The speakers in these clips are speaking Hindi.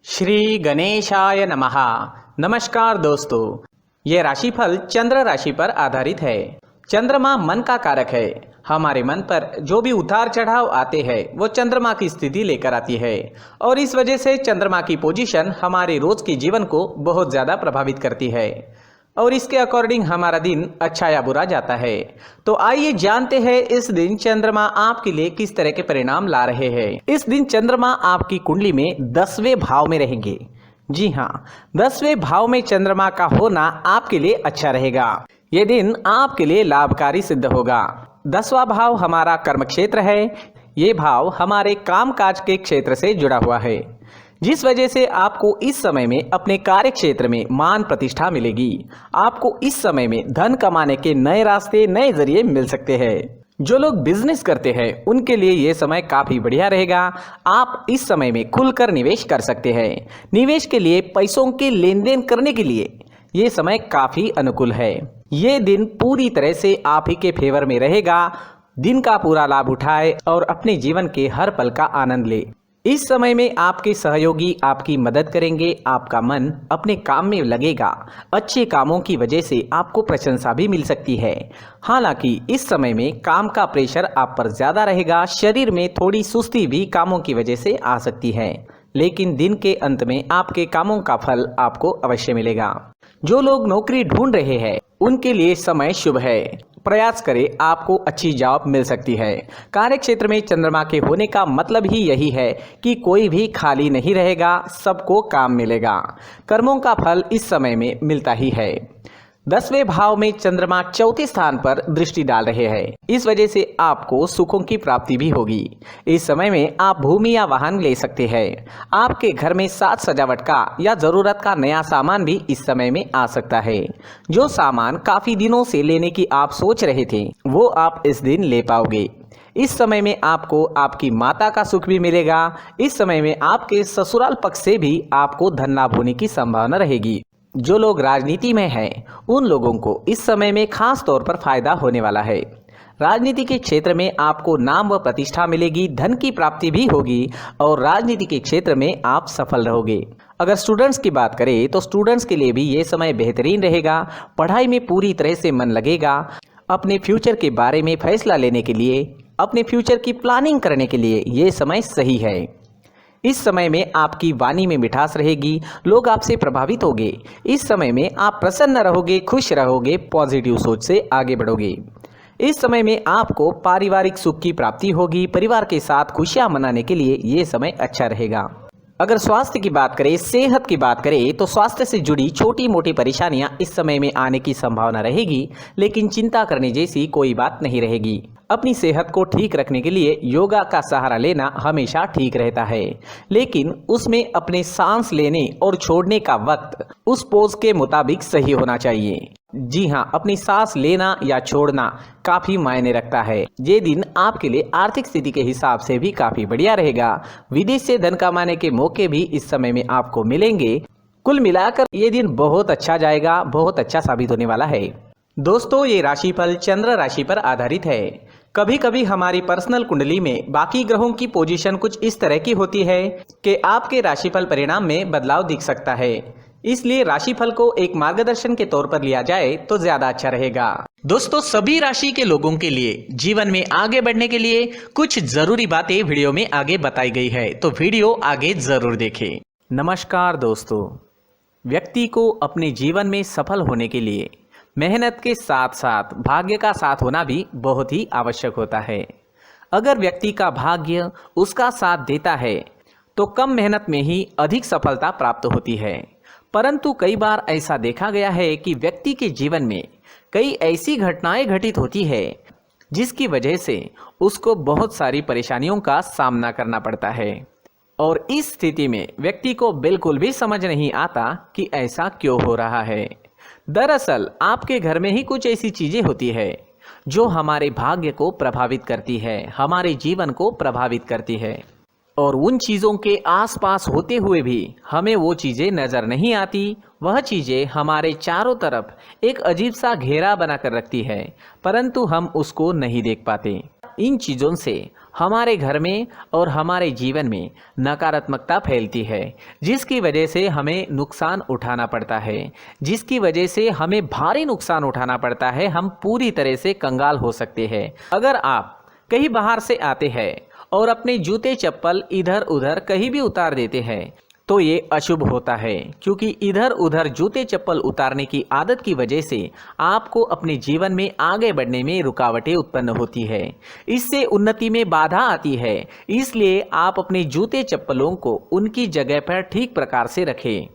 श्री गणेशाय नमः। नमस्कार दोस्तों, ये राशिफल चंद्र राशि पर आधारित है। चंद्रमा मन का कारक है। हमारे मन पर जो भी उतार चढ़ाव आते हैं वो चंद्रमा की स्थिति लेकर आती है और इस वजह से चंद्रमा की पोजीशन हमारे रोज के जीवन को बहुत ज़्यादा प्रभावित करती है और इसके अकॉर्डिंग हमारा दिन अच्छा या बुरा जाता है। तो आइए जानते हैं इस दिन चंद्रमा आपके लिए किस तरह के परिणाम ला रहे हैं। इस दिन चंद्रमा आपकी कुंडली में 10वें भाव में रहेंगे। जी हाँ, 10वें भाव में चंद्रमा का होना आपके लिए अच्छा रहेगा। ये दिन आपके लिए लाभकारी सिद्ध होगा। 10वां भाव हमारा कर्म क्षेत्र है। ये भाव हमारे कामकाज के क्षेत्र से जुड़ा हुआ है, जिस वजह से आपको इस समय में अपने कार्य क्षेत्र में मान प्रतिष्ठा मिलेगी। आपको इस समय में धन कमाने के नए रास्ते, नए जरिए मिल सकते हैं। जो लोग बिजनेस करते हैं उनके लिए ये समय काफी बढ़िया रहेगा। आप इस समय में खुलकर निवेश कर सकते हैं। निवेश के लिए, पैसों के लेन देन करने के लिए ये समय काफी अनुकूल है। ये दिन पूरी तरह से आप ही के फेवर में रहेगा। दिन का पूरा लाभ उठाए और अपने जीवन के हर पल का आनंद ले। इस समय में आपके सहयोगी आपकी मदद करेंगे। आपका मन अपने काम में लगेगा। अच्छे कामों की वजह से आपको प्रशंसा भी मिल सकती है। हालांकि इस समय में काम का प्रेशर आप पर ज़्यादा रहेगा। शरीर में थोड़ी सुस्ती भी कामों की वजह से आ सकती है, लेकिन दिन के अंत में आपके कामों का फल आपको अवश्य मिलेगा। जो लोग नौकरी ढूंढ रहे हैं उनके लिए समय शुभ है। प्रयास करें, आपको अच्छी जॉब मिल सकती है। कार्य क्षेत्र में चंद्रमा के होने का मतलब ही यही है कि कोई भी खाली नहीं रहेगा, सबको काम मिलेगा। कर्मों का फल इस समय में मिलता ही है। 10वें भाव में चंद्रमा चौथे स्थान पर दृष्टि डाल रहे हैं। इस वजह से आपको सुखों की प्राप्ति भी होगी। इस समय में आप भूमि या वाहन ले सकते हैं। आपके घर में साज सजावट का या जरूरत का नया सामान भी इस समय में आ सकता है। जो सामान काफी दिनों से लेने की आप सोच रहे थे वो आप इस दिन ले पाओगे। इस समय में आपको आपकी माता का सुख भी मिलेगा। इस समय में आपके ससुराल पक्ष से भी आपको धन लाभ होने की संभावना रहेगी। जो लोग राजनीति में हैं उन लोगों को इस समय में खास तौर पर फायदा होने वाला है। राजनीति के क्षेत्र में आपको नाम व प्रतिष्ठा मिलेगी, धन की प्राप्ति भी होगी और राजनीति के क्षेत्र में आप सफल रहोगे। अगर स्टूडेंट्स की बात करें तो स्टूडेंट्स के लिए भी ये समय बेहतरीन रहेगा। पढ़ाई में पूरी तरह से मन लगेगा। अपने फ्यूचर के बारे में फैसला लेने के लिए, अपने फ्यूचर की प्लानिंग करने के लिए ये समय सही है। इस समय में आपकी वाणी में मिठास रहेगी। लोग आपसे प्रभावित होंगे। इस समय में आप प्रसन्न रहोगे, खुश रहोगे, पॉजिटिव सोच से आगे बढ़ोगे। इस समय में आपको पारिवारिक सुख की प्राप्ति होगी। परिवार के साथ खुशियां मनाने के लिए ये समय अच्छा रहेगा। अगर स्वास्थ्य की बात करें, सेहत की बात करें तो स्वास्थ्य से जुड़ी छोटी मोटी परेशानियां इस समय में आने की संभावना रहेगी, लेकिन चिंता करने जैसी कोई बात नहीं रहेगी। अपनी सेहत को ठीक रखने के लिए योगा का सहारा लेना हमेशा ठीक रहता है, लेकिन उसमें अपने सांस लेने और छोड़ने का वक्त उस पोज के मुताबिक सही होना चाहिए। जी हाँ, अपनी सांस लेना या छोड़ना काफी मायने रखता है। ये दिन आपके लिए आर्थिक स्थिति के हिसाब से भी काफी बढ़िया रहेगा। विदेश से धन कमाने के मौके भी इस समय में आपको मिलेंगे। कुल मिलाकर ये दिन बहुत अच्छा जाएगा, बहुत अच्छा साबित होने वाला है। दोस्तों, ये राशिफल चंद्र राशि पर आधारित है। कभी कभी हमारी पर्सनल कुंडली में बाकी ग्रहों की पोजीशन कुछ इस तरह की होती है कि आपके राशिफल परिणाम में बदलाव दिख सकता है। इसलिए राशिफल को एक मार्गदर्शन के तौर पर लिया जाए तो ज्यादा अच्छा रहेगा। दोस्तों, सभी राशि के लोगों के लिए जीवन में आगे बढ़ने के लिए कुछ जरूरी बातें वीडियो में आगे बताई गई है, तो वीडियो आगे जरूर देखें। नमस्कार दोस्तों, व्यक्ति को अपने जीवन में सफल होने के लिए मेहनत के साथ साथ भाग्य का साथ होना भी बहुत ही आवश्यक होता है। अगर व्यक्ति का भाग्य उसका साथ देता है तो कम मेहनत में ही अधिक सफलता प्राप्त होती है। परंतु कई बार ऐसा देखा गया है कि व्यक्ति के जीवन में कई ऐसी घटनाएं घटित होती है जिसकी वजह से उसको बहुत सारी परेशानियों का सामना करना पड़ता है और इस स्थिति में व्यक्ति को बिल्कुल भी समझ नहीं आता कि ऐसा क्यों हो रहा है। दरअसल आपके घर में ही कुछ ऐसी चीजें होती है जो हमारे भाग्य को प्रभावित करती है, हमारे जीवन को प्रभावित करती है और उन चीज़ों के आसपास होते हुए भी हमें वो चीज़ें नज़र नहीं आती। वह चीज़ें हमारे चारों तरफ एक अजीब सा घेरा बनाकर रखती है, परंतु हम उसको नहीं देख पाते। इन चीज़ों से हमारे घर में और हमारे जीवन में नकारात्मकता फैलती है, जिसकी वजह से हमें नुकसान उठाना पड़ता है, जिसकी वजह से हमें भारी नुकसान उठाना पड़ता है। हम पूरी तरह से कंगाल हो सकते हैं। अगर आप कहीं बाहर से आते हैं और अपने जूते चप्पल इधर उधर कहीं भी उतार देते हैं तो ये अशुभ होता है, क्योंकि इधर उधर जूते चप्पल उतारने की आदत की वजह से आपको अपने जीवन में आगे बढ़ने में रुकावटें उत्पन्न होती है। इससे उन्नति में बाधा आती है। इसलिए आप अपने जूते चप्पलों को उनकी जगह पर ठीक प्रकार से रखें।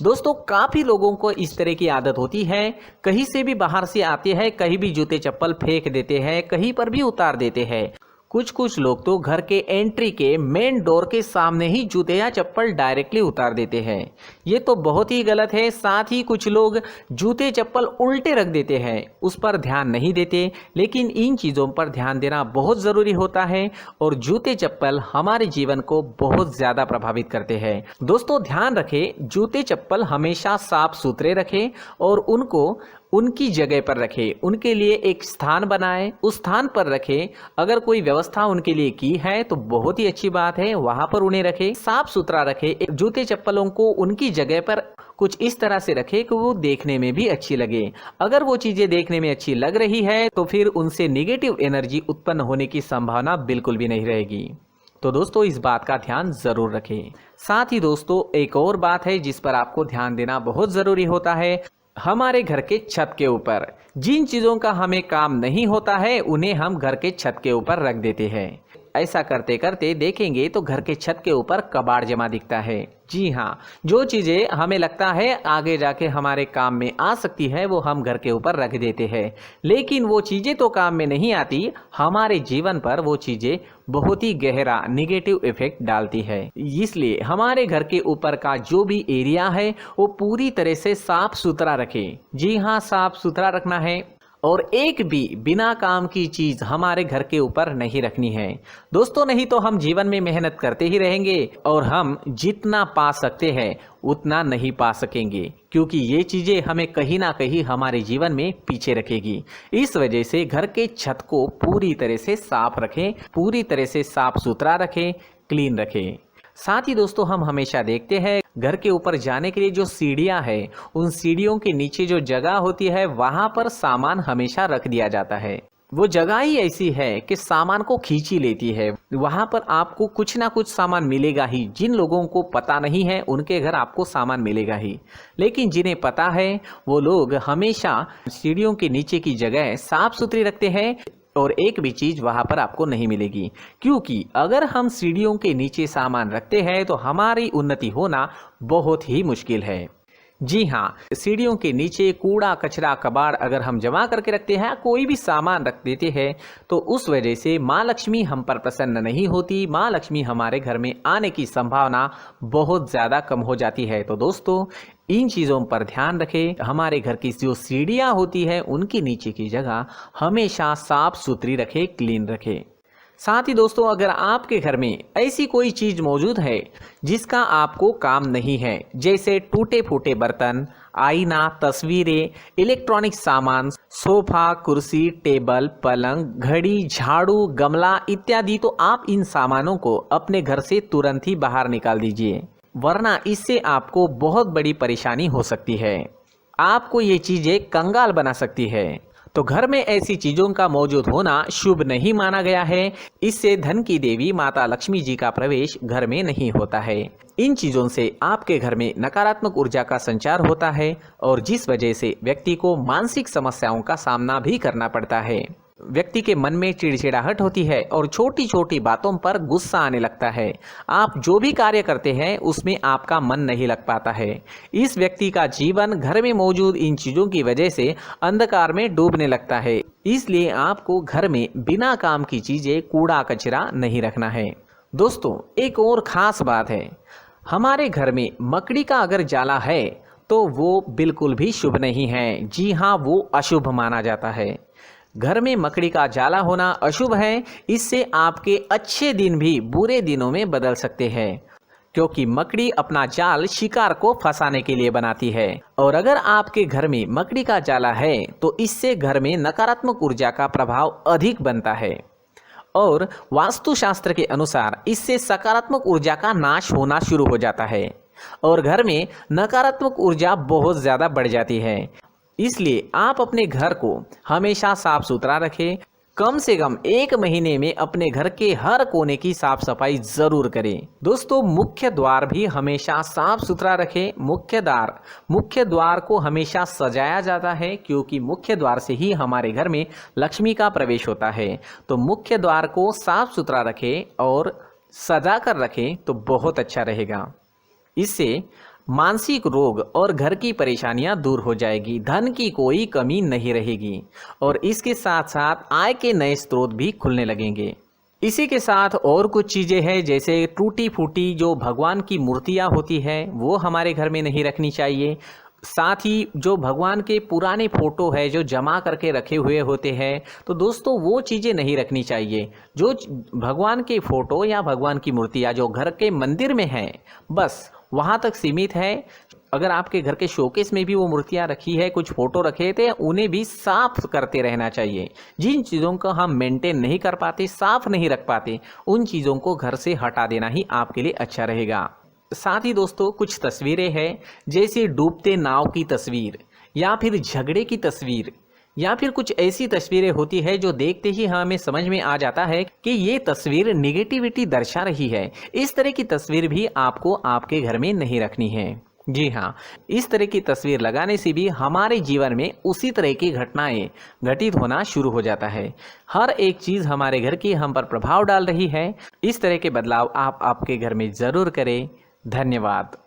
दोस्तों, काफ़ी लोगों को इस तरह की आदत होती है, कहीं से भी बाहर से आते हैं, कहीं भी जूते चप्पल फेंक देते हैं, कहीं पर भी उतार देते हैं। कुछ लोग तो घर के एंट्री के मेन डोर के सामने ही जूते या चप्पल डायरेक्टली उतार देते हैं। ये तो बहुत ही गलत है। साथ ही कुछ लोग जूते चप्पल उल्टे रख देते हैं, उस पर ध्यान नहीं देते। लेकिन इन चीज़ों पर ध्यान देना बहुत ज़रूरी होता है और जूते चप्पल हमारे जीवन को बहुत ज़्यादा प्रभावित करते हैं। दोस्तों, ध्यान रखें, जूते चप्पल हमेशा साफ सुथरे रखें और उनको उनकी जगह पर रखें। उनके लिए एक स्थान बनाएं, उस स्थान पर रखें। अगर कोई व्यवस्था उनके लिए की है तो बहुत ही अच्छी बात है, वहां पर उन्हें रखें, साफ सुथरा रखें। जूते चप्पलों को उनकी जगह पर कुछ इस तरह से रखें कि वो देखने में भी अच्छी लगे। अगर वो चीजें देखने में अच्छी लग रही है तो फिर उनसे नेगेटिव एनर्जी उत्पन्न होने की संभावना बिल्कुल भी नहीं रहेगी। तो दोस्तों, इस बात का ध्यान जरूर रखें। साथ ही दोस्तों, एक और बात है जिस पर आपको ध्यान देना बहुत जरूरी होता है। हमारे घर के छत के ऊपर जिन चीज़ों का हमें काम नहीं होता है उन्हें हम घर के छत के ऊपर रख देते हैं। ऐसा करते करते देखेंगे तो घर के छत के ऊपर कबाड़ जमा दिखता है। जी हाँ, जो चीज़ें हमें लगता है आगे जाके हमारे काम में आ सकती है वो हम घर के ऊपर रख देते हैं, लेकिन वो चीज़ें तो काम में नहीं आती। हमारे जीवन पर वो चीज़ें बहुत ही गहरा निगेटिव इफेक्ट डालती है। इसलिए हमारे घर के ऊपर का जो भी एरिया है वो पूरी तरह से साफ सुथरा रखें। जी हाँ, साफ सुथरा रखना है और एक भी बिना काम की चीज हमारे घर के ऊपर नहीं रखनी है। दोस्तों, नहीं तो हम जीवन में मेहनत करते ही रहेंगे और हम जितना पा सकते हैं उतना नहीं पा सकेंगे, क्योंकि ये चीजें हमें कहीं ना कहीं हमारे जीवन में पीछे रखेगी। इस वजह से घर के छत को पूरी तरह से साफ रखें, पूरी तरह से साफ सुथरा रखें, क्लीन रखें। साथ ही दोस्तों, हम हमेशा देखते हैं घर के ऊपर जाने के लिए जो सीढ़ियां हैं, उन सीढ़ियों के नीचे जो जगह होती है वहां पर सामान हमेशा रख दिया जाता है। वो जगह ही ऐसी है कि सामान को खींची लेती है। वहां पर आपको कुछ ना कुछ सामान मिलेगा ही। जिन लोगों को पता नहीं है उनके घर आपको सामान मिलेगा ही, लेकिन जिन्हें पता है वो लोग हमेशा सीढ़ियों के नीचे की जगह साफ सुथरी रखते हैं और एक भी चीज वहां पर आपको नहीं मिलेगी। क्योंकि अगर हम सीढ़ियों के नीचे सामान रखते हैं तो हमारी उन्नति होना बहुत ही मुश्किल है। जी हाँ, सीढ़ियों के नीचे कूड़ा कचरा कबाड़ अगर हम जमा करके रखते हैं, कोई भी सामान रख देते हैं, तो उस वजह से माँ लक्ष्मी हम पर प्रसन्न नहीं होती। माँ लक्ष्मी हमारे घर में आने की संभावना बहुत ज़्यादा कम हो जाती है। तो दोस्तों, इन चीज़ों पर ध्यान रखें। हमारे घर की जो सीढ़ियाँ होती है उनके नीचे की जगह हमेशा साफ सुथरी रखें, क्लीन रखें। साथ ही दोस्तों, अगर आपके घर में ऐसी कोई चीज मौजूद है जिसका आपको काम नहीं है, जैसे टूटे फूटे बर्तन, आईना, तस्वीरें, इलेक्ट्रॉनिक सामान, सोफा, कुर्सी, टेबल, पलंग, घड़ी, झाड़ू, गमला इत्यादि, तो आप इन सामानों को अपने घर से तुरंत ही बाहर निकाल दीजिए, वरना इससे आपको बहुत बड़ी परेशानी हो सकती है। आपको ये चीजें कंगाल बना सकती है। तो घर में ऐसी चीजों का मौजूद होना शुभ नहीं माना गया है। इससे धन की देवी माता लक्ष्मी जी का प्रवेश घर में नहीं होता है। इन चीजों से आपके घर में नकारात्मक ऊर्जा का संचार होता है और जिस वजह से व्यक्ति को मानसिक समस्याओं का सामना भी करना पड़ता है। व्यक्ति के मन में चिड़चिड़ाहट होती है और छोटी छोटी बातों पर गुस्सा आने लगता है। आप जो भी कार्य करते हैं उसमें आपका मन नहीं लग पाता है। इस व्यक्ति का जीवन घर में मौजूद इन चीज़ों की वजह से अंधकार में डूबने लगता है। इसलिए आपको घर में बिना काम की चीज़ें, कूड़ा कचरा नहीं रखना है। दोस्तों, एक और ख़ास बात है, हमारे घर में मकड़ी का अगर जाला है तो वो बिल्कुल भी शुभ नहीं है। जी हाँ, वो अशुभ माना जाता है। घर में मकड़ी का जाला होना अशुभ है। इससे आपके अच्छे दिन भी बुरे दिनों में बदल सकते हैं, क्योंकि मकड़ी अपना जाल शिकार को फंसाने के लिए बनाती है। और अगर आपके घर में मकड़ी का जाला है तो इससे घर में नकारात्मक ऊर्जा का प्रभाव अधिक बनता है और वास्तुशास्त्र के अनुसार इससे सकारात्मक ऊर्जा का नाश होना शुरू हो जाता है और घर में नकारात्मक ऊर्जा बहुत ज़्यादा बढ़ जाती है। इसलिए आप अपने घर को हमेशा साफ सुथरा रखें। कम से कम 1 महीने में अपने घर के हर कोने की साफ सफाई जरूर करें। दोस्तों, मुख्य द्वार भी हमेशा साफ सुथरा रखें। मुख्य द्वार को हमेशा सजाया जाता है क्योंकि मुख्य द्वार से ही हमारे घर में लक्ष्मी का प्रवेश होता है। तो मुख्य द्वार को साफ सुथरा रखें और सजा कर रखें तो बहुत अच्छा रहेगा। इससे मानसिक रोग और घर की परेशानियां दूर हो जाएगी, धन की कोई कमी नहीं रहेगी और इसके साथ साथ आय के नए स्रोत भी खुलने लगेंगे। इसी के साथ और कुछ चीज़ें हैं, जैसे टूटी फूटी जो भगवान की मूर्तियां होती है वो हमारे घर में नहीं रखनी चाहिए। साथ ही जो भगवान के पुराने फोटो है जो जमा करके रखे हुए होते हैं, तो दोस्तों वो चीज़ें नहीं रखनी चाहिए। जो भगवान के फोटो या भगवान की मूर्तियाँ जो घर के मंदिर में हैं बस वहाँ तक सीमित है। अगर आपके घर के शोकेस में भी वो मूर्तियाँ रखी है, कुछ फोटो रखे थे, उन्हें भी साफ करते रहना चाहिए। जिन चीज़ों को हम मेंटेन नहीं कर पाते, साफ नहीं रख पाते, उन चीज़ों को घर से हटा देना ही आपके लिए अच्छा रहेगा। साथ ही दोस्तों कुछ तस्वीरें हैं, जैसे डूबते नाव की तस्वीर या फिर झगड़े की तस्वीर या फिर कुछ ऐसी तस्वीरें होती है जो देखते ही हमें समझ में आ जाता है कि ये तस्वीर नेगेटिविटी दर्शा रही है। इस तरह की तस्वीर भी आपको आपके घर में नहीं रखनी है। जी हाँ, इस तरह की तस्वीर लगाने से भी हमारे जीवन में उसी तरह की घटनाएं घटित होना शुरू हो जाता है। हर एक चीज़ हमारे घर की हम पर प्रभाव डाल रही है। इस तरह के बदलाव आप आपके घर में ज़रूर करें। धन्यवाद।